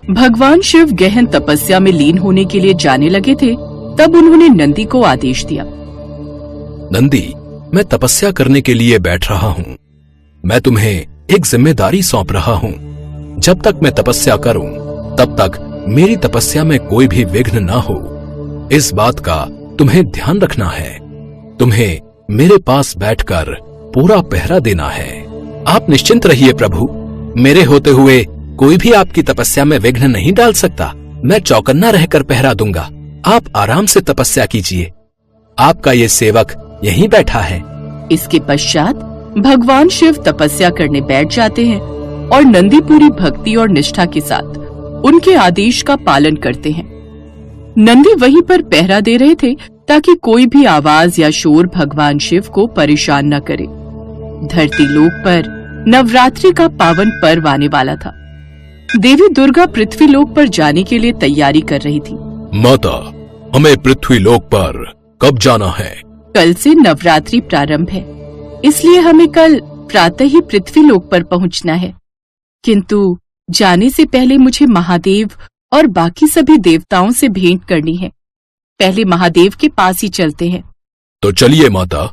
भगवान शिव गहन तपस्या में लीन होने के लिए जाने लगे थे, तब उन्होंने नंदी को आदेश दिया। नंदी, मैं तपस्या करने के लिए बैठ रहा हूँ। मैं तुम्हें एक जिम्मेदारी सौंप रहा हूँ। जब तक मैं तपस्या करूँ, तब तक मेरी तपस्या में कोई भी विघ्न ना हो। इस बात का तुम्हें ध्यान रखना है। तुम्हें मेरे पास बैठकर पूरा पहरा देना है। आप निश्चिंत रहिए प्रभु, मेरे होते हुए कोई भी आपकी तपस्या में विघ्न नहीं डाल सकता। मैं चौकन्ना रहकर पहरा दूंगा। आप आराम से तपस्या कीजिए। आपका ये सेवक यहीं बैठा है। इसके पश्चात भगवान शिव तपस्या करने बैठ जाते हैं और नंदी पूरी भक्ति और निष्ठा के साथ उनके आदेश का पालन करते हैं। नंदी वहीं पर पहरा दे रहे थे ताकि कोई भी आवाज या शोर भगवान शिव को परेशान न करे। धरती लोक पर नवरात्रि का पावन पर्व आने वाला था। देवी दुर्गा पृथ्वी लोक पर जाने के लिए तैयारी कर रही थी। माता, हमें पृथ्वी लोक पर कब जाना है? कल से नवरात्रि प्रारंभ है, इसलिए हमें कल प्रातः ही पृथ्वी लोक पर पहुंचना है। किंतु जाने से पहले मुझे महादेव और बाकी सभी देवताओं से भेंट करनी है। पहले महादेव के पास ही चलते हैं। तो चलिए माता,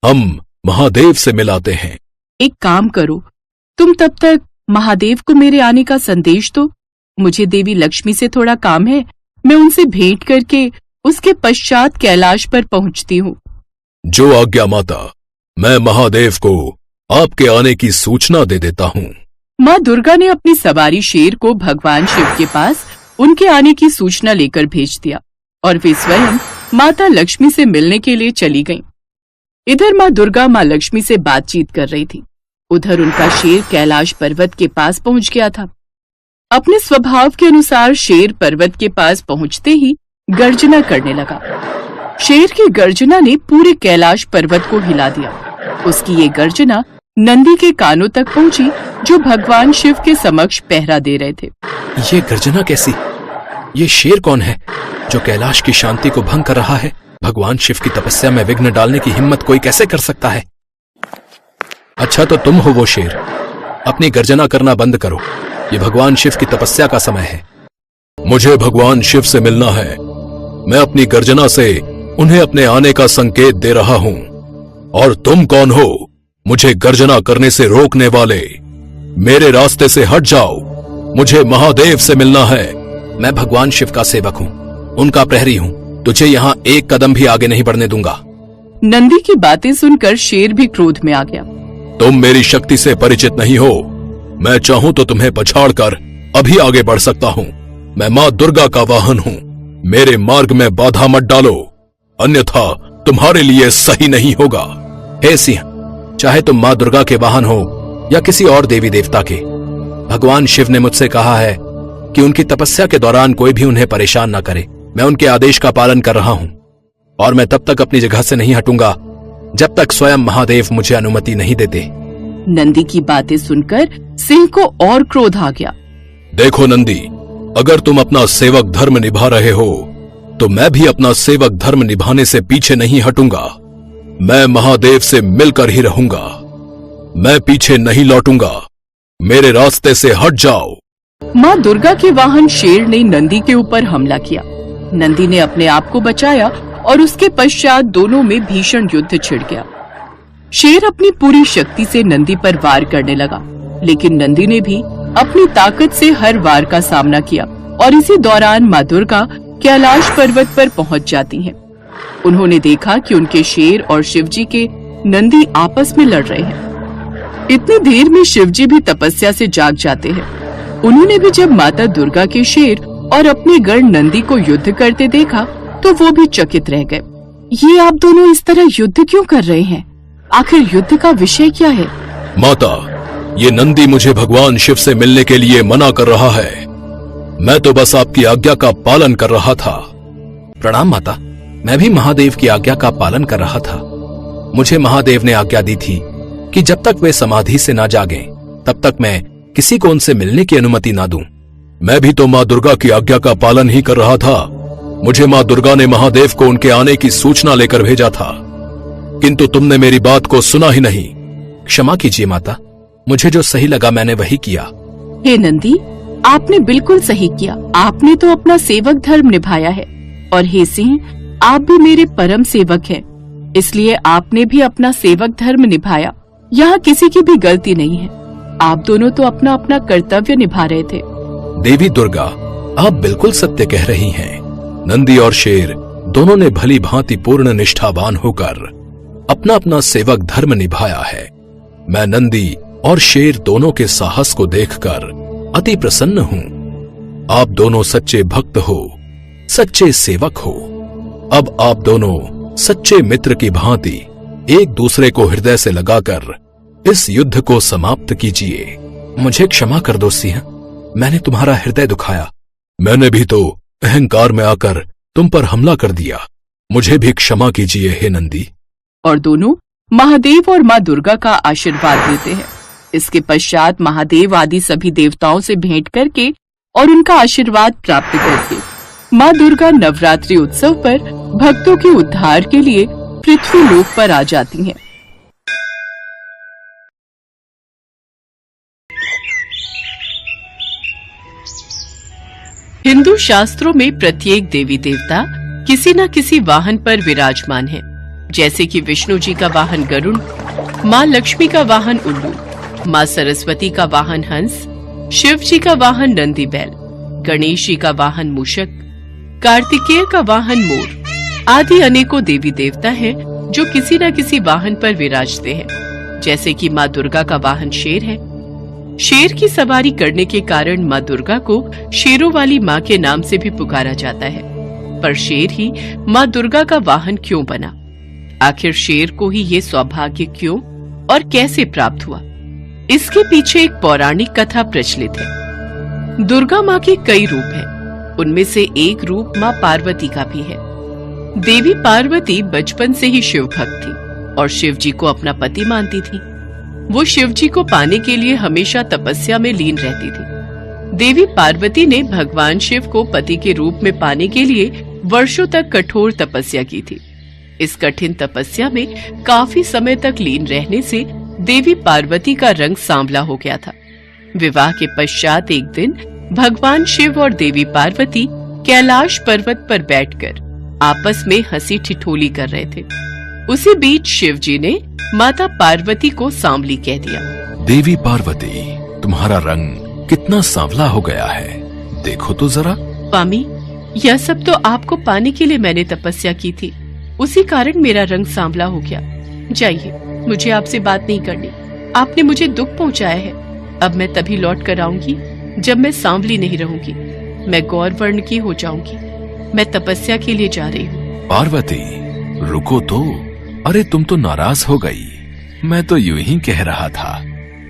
हम महादेव से मिलाते हैं। एक काम करो, तुम तब तक महादेव को मेरे आने का संदेश दो। मुझे देवी लक्ष्मी से थोड़ा काम है। मैं उनसे भेंट करके उसके पश्चात कैलाश पर पहुंचती हूँ। जो आज्ञा माता। मैं महादेव को आपके आने की सूचना दे देता हूँ। माँ दुर्गा ने अपनी सवारी शेर को भगवान शिव के पास उनके आने की सूचना लेकर भेज दिया और वे स्वयं माता लक्ष्मी से मिलने के लिए चली गईं। इधर माँ दुर्गा माँ लक्ष्मी से बातचीत कर रही थी, उधर उनका शेर कैलाश पर्वत के पास पहुंच गया था। अपने स्वभाव के अनुसार शेर पर्वत के पास पहुंचते ही गर्जना करने लगा। शेर की गर्जना ने पूरे कैलाश पर्वत को हिला दिया। उसकी ये गर्जना नंदी के कानों तक पहुंची, जो भगवान शिव के समक्ष पहरा दे रहे थे। ये गर्जना कैसी? ये शेर कौन है जो कैलाश की शांति को भंग कर रहा है? भगवान शिव की तपस्या में विघ्न डालने की हिम्मत कोई कैसे कर सकता है? अच्छा, तो तुम हो वो शेर। अपनी गर्जना करना बंद करो। ये भगवान शिव की तपस्या का समय है। मुझे भगवान शिव से मिलना है। मैं अपनी गर्जना से उन्हें अपने आने का संकेत दे रहा हूं। और तुम कौन हो मुझे गर्जना करने से रोकने वाले? मेरे रास्ते से हट जाओ। मुझे महादेव से मिलना है। मैं भगवान शिव का सेवक हूं, उनका प्रहरी हूं। तुझे यहाँ एक कदम भी आगे नहीं बढ़ने दूंगा। नंदी की बातें सुनकर शेर भी क्रोध में आ गया। तुम मेरी शक्ति से परिचित नहीं हो। मैं चाहूं तो तुम्हें पछाड़कर अभी आगे बढ़ सकता हूं। मैं माँ दुर्गा का वाहन हूं। मेरे मार्ग में बाधा मत डालो, अन्यथा तुम्हारे लिए सही नहीं होगा। हे सिंह, चाहे तुम माँ दुर्गा के वाहन हो या किसी और देवी देवता के, भगवान शिव ने मुझसे कहा है कि उनकी तपस्या के दौरान कोई भी उन्हें परेशान न करे। मैं उनके आदेश का पालन कर रहा हूं और मैं तब तक अपनी जगह से नहीं हटूंगा जब तक स्वयं महादेव मुझे अनुमति नहीं देते। नंदी की बातें सुनकर सिंह को और क्रोध आ गया। देखो नंदी, अगर तुम अपना सेवक धर्म निभा रहे हो तो मैं भी अपना सेवक धर्म निभाने से पीछे नहीं हटूंगा। मैं महादेव से मिलकर ही रहूंगा। मैं पीछे नहीं लौटूंगा। मेरे रास्ते से हट जाओ। माँ दुर्गा के वाहन शेर ने नंदी के ऊपर हमला किया। नंदी ने अपने आप को बचाया और उसके पश्चात दोनों में भीषण युद्ध छिड़ गया। शेर अपनी पूरी शक्ति से नंदी पर वार करने लगा, लेकिन नंदी ने भी अपनी ताकत से हर वार का सामना किया और इसी दौरान माँ दुर्गा कैलाश पर्वत पर पहुंच जाती हैं। उन्होंने देखा कि उनके शेर और शिवजी के नंदी आपस में लड़ रहे हैं। इतनी देर में शिवजी भी तपस्या से जाग जाते हैं। उन्होंने भी जब माता दुर्गा के शेर और अपने गढ़ नंदी को युद्ध करते देखा तो वो भी चकित रह गए। ये आप दोनों इस तरह युद्ध क्यों कर रहे हैं? आखिर युद्ध का विषय क्या है? माता, ये नंदी मुझे भगवान शिव से मिलने के लिए मना कर रहा है। मैं तो बस आपकी आज्ञा का पालन कर रहा था। प्रणाम माता, मैं भी महादेव की आज्ञा का पालन कर रहा था। मुझे महादेव ने आज्ञा दी थी कि जब तक वे समाधि से ना जागें, तब तक मैं किसी को उनसे मिलने की अनुमति ना दूं। मैं भी तो माँ दुर्गा की आज्ञा का पालन ही कर रहा था। मुझे माँ दुर्गा ने महादेव को उनके आने की सूचना लेकर भेजा था, किंतु तुमने मेरी बात को सुना ही नहीं। क्षमा कीजिए माता, मुझे जो सही लगा मैंने वही किया। हे नंदी, आपने बिल्कुल सही किया। आपने तो अपना सेवक धर्म निभाया है, और हे सिंह, आप भी मेरे परम सेवक हैं, इसलिए आपने भी अपना सेवक धर्म निभाया। यहाँ किसी की भी गलती नहीं है। आप दोनों तो अपना अपना कर्तव्य निभा रहे थे। देवी दुर्गा, आप बिल्कुल सत्य कह रही हैं। नंदी और शेर दोनों ने भली भांति पूर्ण निष्ठावान होकर अपना अपना सेवक धर्म निभाया है। मैं नंदी और शेर दोनों के साहस को देखकर अति प्रसन्न हूं। आप दोनों सच्चे भक्त हो, सच्चे सेवक हो। अब आप दोनों सच्चे मित्र की भांति एक दूसरे को हृदय से लगाकर इस युद्ध को समाप्त कीजिए। मुझे क्षमा कर दो सिंह, मैंने तुम्हारा हृदय दुखाया। मैंने भी तो अहंकार में आकर तुम पर हमला कर दिया। मुझे भी क्षमा कीजिए हे नंदी। और दोनों महादेव और माँ दुर्गा का आशीर्वाद देते हैं। इसके पश्चात महादेव आदि सभी देवताओं से भेंट करके और उनका आशीर्वाद प्राप्त करके माँ दुर्गा नवरात्रि उत्सव पर भक्तों के उद्धार के लिए पृथ्वी लोक पर आ जाती हैं। हिंदू शास्त्रों में प्रत्येक देवी देवता किसी न किसी वाहन पर विराजमान है, जैसे कि विष्णु जी का वाहन गरुड़, माँ लक्ष्मी का वाहन उल्लू, माँ सरस्वती का वाहन हंस, शिव जी का वाहन नंदी बैल, गणेश जी का वाहन मूषक, कार्तिकेय का वाहन मोर आदि अनेकों देवी देवता हैं जो किसी न किसी वाहन पर विराजते हैं। जैसे कि माँ दुर्गा का वाहन शेर है। शेर की सवारी करने के कारण माँ दुर्गा को शेरों वाली माँ के नाम से भी पुकारा जाता है। पर शेर ही माँ दुर्गा का वाहन क्यों बना? आखिर शेर को ही ये सौभाग्य क्यों और कैसे प्राप्त हुआ? इसके पीछे एक पौराणिक कथा प्रचलित है। दुर्गा माँ के कई रूप हैं, उनमें से एक रूप माँ पार्वती का भी है। देवी पार्वती बचपन से ही शिव भक्त थी और शिव जी को अपना पति मानती थी। वो शिव जी को पाने के लिए हमेशा तपस्या में लीन रहती थी। देवी पार्वती ने भगवान शिव को पति के रूप में पाने के लिए वर्षों तक कठोर तपस्या की थी। इस कठिन तपस्या में काफी समय तक लीन रहने से देवी पार्वती का रंग सांवला हो गया था। विवाह के पश्चात एक दिन भगवान शिव और देवी पार्वती कैलाश पर्वत पर बैठकर आपस में हंसी ठिठोली कर रहे थे। उसी बीच शिव जी ने माता पार्वती को सांवली कह दिया। देवी पार्वती, तुम्हारा रंग कितना सांवला हो गया है, देखो तो जरा। स्वामी, यह सब तो आपको पाने के लिए मैंने तपस्या की थी, उसी कारण मेरा रंग सांवला हो गया। जाइए, मुझे आपसे बात नहीं करनी। आपने मुझे दुख पहुंचाया है। अब मैं तभी लौट कर आऊंगी जब मैं सांवली नहीं रहूंगी। मैं गौर वर्ण की हो जाऊंगी। मैं तपस्या के लिए जा रही हूँ। पार्वती, रुको तो। अरे तुम तो नाराज हो गई। मैं तो यूं ही कह रहा था।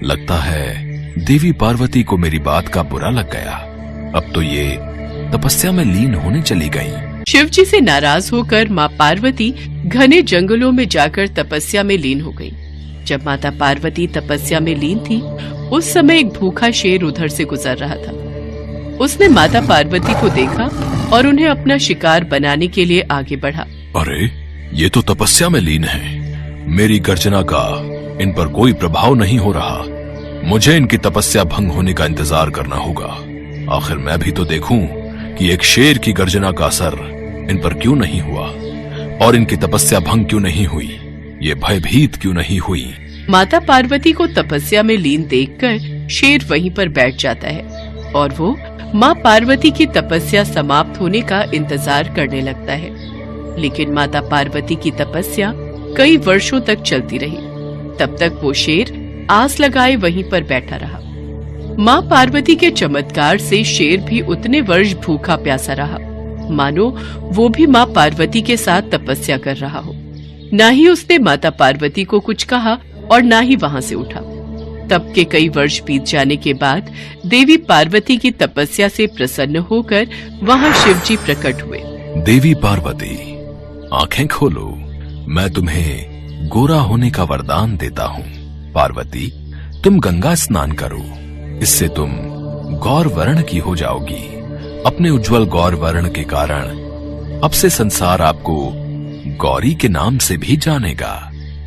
लगता है देवी पार्वती को मेरी बात का बुरा लग गया। अब तो ये तपस्या में लीन होने चली गई। शिव जी से नाराज होकर माँ पार्वती घने जंगलों में जाकर तपस्या में लीन हो गई। जब माता पार्वती तपस्या में लीन थी, उस समय एक भूखा शेर उधर से गुजर रहा था। उसने माता पार्वती को देखा और उन्हें अपना शिकार बनाने के लिए आगे बढ़ा। अरे, ये तो तपस्या में लीन है। मेरी गर्जना का इन पर कोई प्रभाव नहीं हो रहा। मुझे इनकी तपस्या भंग होने का इंतजार करना होगा। आखिर मैं भी तो देखूं कि एक शेर की गर्जना का असर इन पर क्यों नहीं हुआ और इनकी तपस्या भंग क्यों नहीं हुई, ये भयभीत क्यों नहीं हुई। माता पार्वती को तपस्या में लीन देखकर शेर वहीं पर बैठ जाता है और वो माँ पार्वती की तपस्या समाप्त होने का इंतजार करने लगता है। लेकिन माता पार्वती की तपस्या कई वर्षों तक चलती रही। तब तक वो शेर आस लगाए वहीं पर बैठा रहा। माँ पार्वती के चमत्कार से शेर भी उतने वर्ष भूखा प्यासा रहा, मानो वो भी माँ पार्वती के साथ तपस्या कर रहा हो। न ही उसने माता पार्वती को कुछ कहा और न ही वहां से उठा। तब के कई वर्ष बीत जाने के बाद देवी पार्वती की तपस्या से प्रसन्न होकर वहां शिव जी प्रकट हुए। देवी पार्वती, आंखें खोलो। मैं तुम्हें गोरा होने का वरदान देता हूँ। पार्वती, तुम गंगा स्नान करो, इससे तुम गौर वर्ण की हो जाओगी। अपने उज्जवल गौर वर्ण के कारण अब से संसार आपको गौरी के नाम से भी जानेगा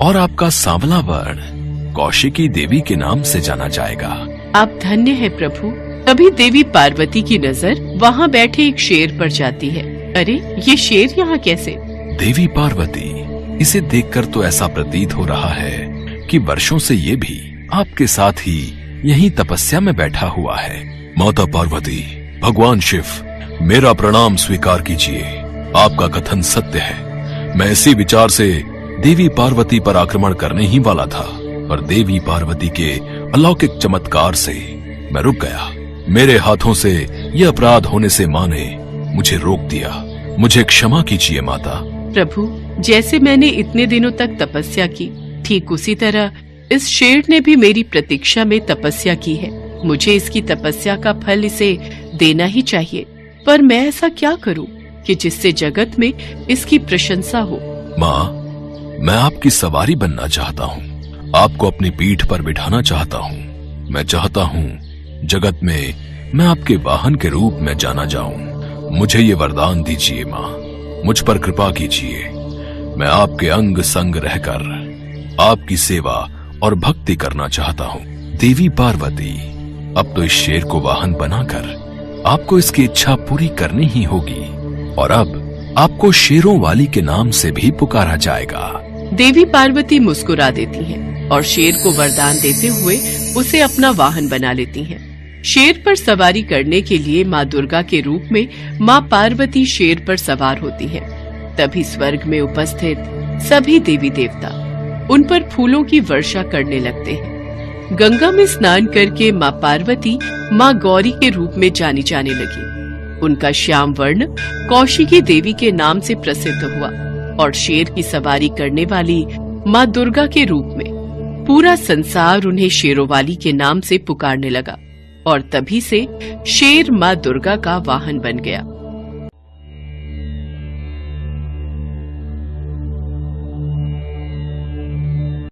और आपका सांवला वर्ण कौशिकी देवी के नाम से जाना जाएगा। आप धन्य है प्रभु। तभी देवी पार्वती की नजर वहाँ बैठे एक शेर पर जाती है। अरे ये शेर यहाँ कैसे? देवी पार्वती, इसे देखकर तो ऐसा प्रतीत हो रहा है कि वर्षों से ये भी आपके साथ ही यहीं तपस्या में बैठा हुआ है। माता पार्वती, भगवान शिव, मेरा प्रणाम स्वीकार कीजिए। आपका कथन सत्य है। मैं इसी विचार से देवी पार्वती पर आक्रमण करने ही वाला था, पर देवी पार्वती के अलौकिक चमत्कार से मैं रुक गया। मेरे हाथों से यह अपराध होने से माँ ने मुझे रोक दिया। मुझे क्षमा कीजिए माता। प्रभु, जैसे मैंने इतने दिनों तक तपस्या की, ठीक उसी तरह इस शेर ने भी मेरी प्रतीक्षा में तपस्या की है। मुझे इसकी तपस्या का फल इसे देना ही चाहिए, पर मैं ऐसा क्या करूं कि जिससे जगत में इसकी प्रशंसा हो? माँ, मैं आपकी सवारी बनना चाहता हूँ, आपको अपनी पीठ पर बिठाना चाहता हूँ। मैं चाहता हूँ जगत में मैं आपके वाहन के रूप में जाना जाऊं। मुझे ये वरदान दीजिए माँ, मुझ पर कृपा कीजिए। मैं आपके अंग संग रहकर आपकी सेवा और भक्ति करना चाहता हूँ। देवी पार्वती, अब तो इस शेर को वाहन बनाकर आपको इसकी इच्छा पूरी करनी ही होगी, और अब आपको शेरों वाली के नाम से भी पुकारा जाएगा। देवी पार्वती मुस्कुरा देती हैं और शेर को वरदान देते हुए उसे अपना वाहन बना लेती हैं। शेर पर सवारी करने के लिए माँ दुर्गा के रूप में माँ पार्वती शेर पर सवार होती हैं। तभी स्वर्ग में उपस्थित सभी देवी देवता उन पर फूलों की वर्षा करने लगते हैं। गंगा में स्नान करके माँ पार्वती माँ गौरी के रूप में जानी जाने लगी। उनका श्याम वर्ण कौशिकी देवी के नाम से प्रसिद्ध हुआ और शेर की सवारी करने वाली माँ दुर्गा के रूप में पूरा संसार उन्हें शेरोवाली के नाम से पुकारने लगा, और तभी से शेर माँ दुर्गा का वाहन बन गया।